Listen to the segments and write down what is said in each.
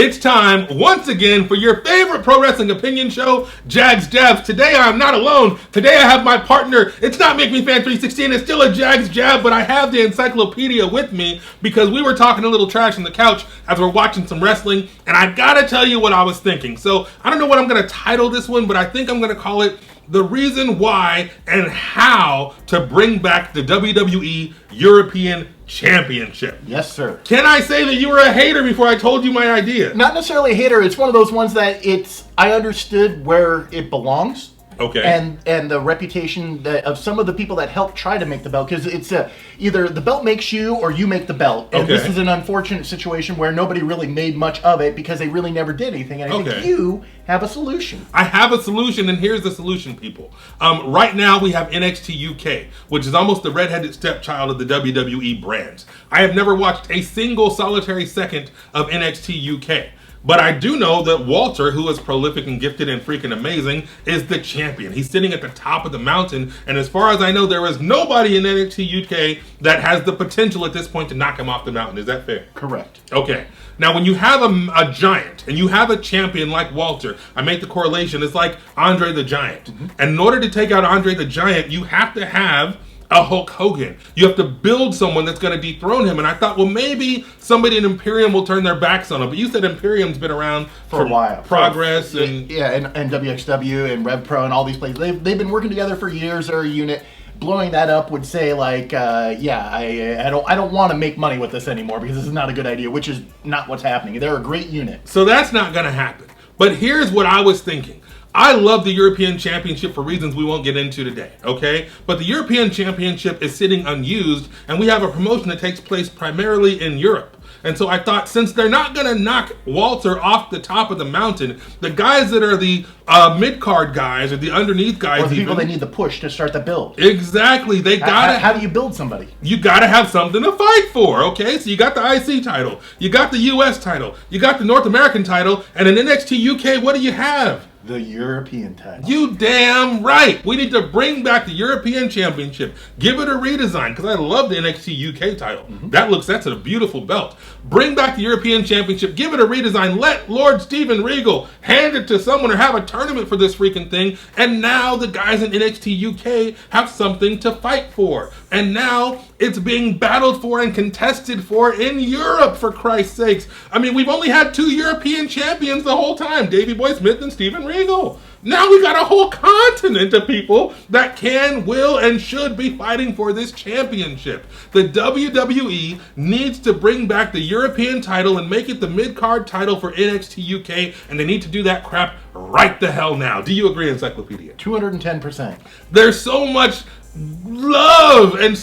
It's time, once again, for your favorite pro wrestling opinion show, Jags Jabs. Today, I'm not alone. Today, I have my partner. It's not Make Me Fan 316. It's still a Jags Jab, but I have the encyclopedia with me because we were talking a little trash on the couch as we're watching some wrestling, and I gotta tell you what I was thinking. So, I don't know what I'm gonna title this one, but I think I'm gonna call it The Reason Why and How to Bring Back the WWE European Championship. Yes, sir. Can I say that you were a hater before I told you my idea? Not necessarily a hater. It's one of those ones that I understood where it belongs. Okay. And the reputation of some of the people that helped try to make the belt, because it's either the belt makes you or you make the belt. And okay. This is an unfortunate situation where nobody really made much of it because they really never did anything. And I think you have a solution. I have a solution, and here's the solution, people. Right now, we have NXT UK, which is almost the redheaded stepchild of the WWE brands. I have never watched a single solitary second of NXT UK. But I do know that Walter, who is prolific and gifted and freaking amazing, is the champion. He's sitting at the top of the mountain, and as far as I know, there is nobody in NXT UK that has the potential at this point to knock him off the mountain. Is that fair? Correct. Okay. Now, when you have a giant, and you have a champion like Walter, I make the correlation, it's like Andre the Giant. Mm-hmm. And in order to take out Andre the Giant, you have to have a Hulk Hogan. You have to build someone that's going to dethrone him. And I thought, well, maybe somebody in Imperium will turn their backs on him. But you said Imperium's been around for a while. Progress and WXW and Rev Pro and all these places. They've been working together for years. They're a unit. Blowing that up would say like, I don't want to make money with this anymore because this is not a good idea, which is not what's happening. They're a great unit. So that's not going to happen. But here's what I was thinking. I love the European Championship for reasons we won't get into today, okay? But the European Championship is sitting unused, and we have a promotion that takes place primarily in Europe. And so I thought, since they're not going to knock Walter off the top of the mountain, the guys that are the mid-card guys or the underneath guys, or the people that need the push to start the build. Exactly. They gotta. How do you build somebody? You gotta have something to fight for, okay? So you got the IC title, you got the US title, you got the North American title, and in NXT UK, what do you have? The European title. You damn right. We need to bring back the European Championship. Give it a redesign, because I love the NXT UK title. Mm-hmm. That's a beautiful belt. Bring back the European Championship. Give it a redesign. Let Lord Steven Regal hand it to someone or have a tournament for this freaking thing. And now the guys in NXT UK have something to fight for. And now it's being battled for and contested for in Europe, for Christ's sakes. I mean, we've only had 2 European champions the whole time, Davey Boy Smith and Steven Regal. Now we got a whole continent of people that can, will, and should be fighting for this championship. The WWE needs to bring back the European title and make it the mid-card title for NXT UK, and they need to do that crap right the hell now. Do you agree, Encyclopedia? 210%. There's so much love and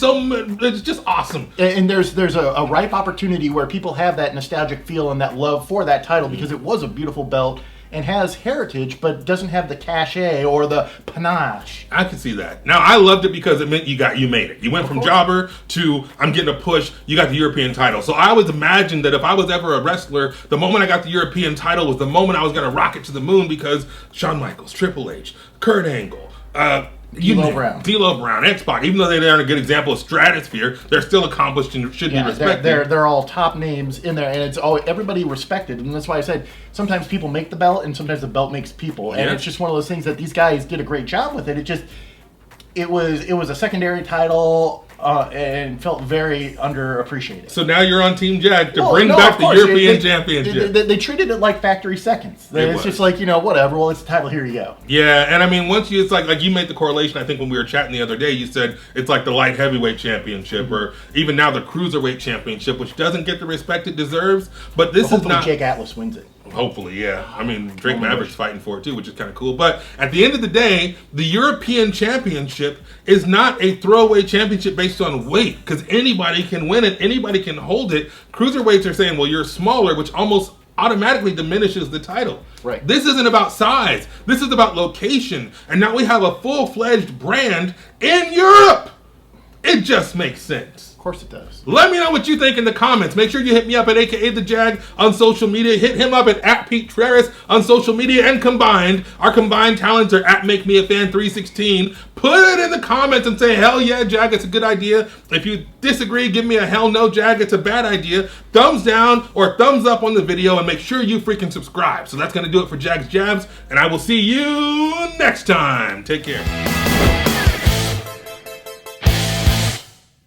it's just awesome. And there's a ripe opportunity where people have that nostalgic feel and that love for that title because it was a beautiful belt and has heritage, but doesn't have the cachet or the panache. I can see that. Now, I loved it because it meant you made it. You went from jobber to I'm getting a push. You got the European title. So I always imagined that if I was ever a wrestler, the moment I got the European title was the moment I was going to rocket to the moon because Shawn Michaels, Triple H, Kurt Angle, D'Lo Brown, X-Pac, even though they aren't a good example of Stratosphere, they're still accomplished and should be respected. They're all top names in there, and it's all everybody respected, and that's why I said sometimes people make the belt, and sometimes the belt makes people, and it's just one of those things that these guys did a great job with it. It was a secondary title. And felt very underappreciated. So now you're on Team Jag to bring back the European Championship. They treated it like factory seconds. It's just like, whatever. Well, it's the title. Here you go. Yeah, and I mean, it's like you made the correlation. I think when we were chatting the other day, you said it's like the light heavyweight championship, mm-hmm. or even now the cruiserweight championship, which doesn't get the respect it deserves. But this is not. Jake Atlas wins it. Hopefully, yeah. I mean, Drake Maverick's fighting for it too, which is kind of cool. But at the end of the day, the European Championship is not a throwaway championship based on weight, because anybody can win it, anybody can hold it. Cruiserweights are saying, well, you're smaller, which almost automatically diminishes the title. Right. This isn't about size. This is about location. And now we have a full-fledged brand in Europe. It just makes sense. Of course it does. Let me know what you think in the comments. Make sure you hit me up at AKA The Jag on social media. Hit him up at Pete Trerice on social media. And our combined talents are at Make Me a Fan 316. Put it in the comments and say, hell yeah, Jag, it's a good idea. If you disagree, give me a hell no, Jag, it's a bad idea. Thumbs down or thumbs up on the video, and make sure you freaking subscribe. So that's going to do it for Jag's Jabs, and I will see you next time. Take care.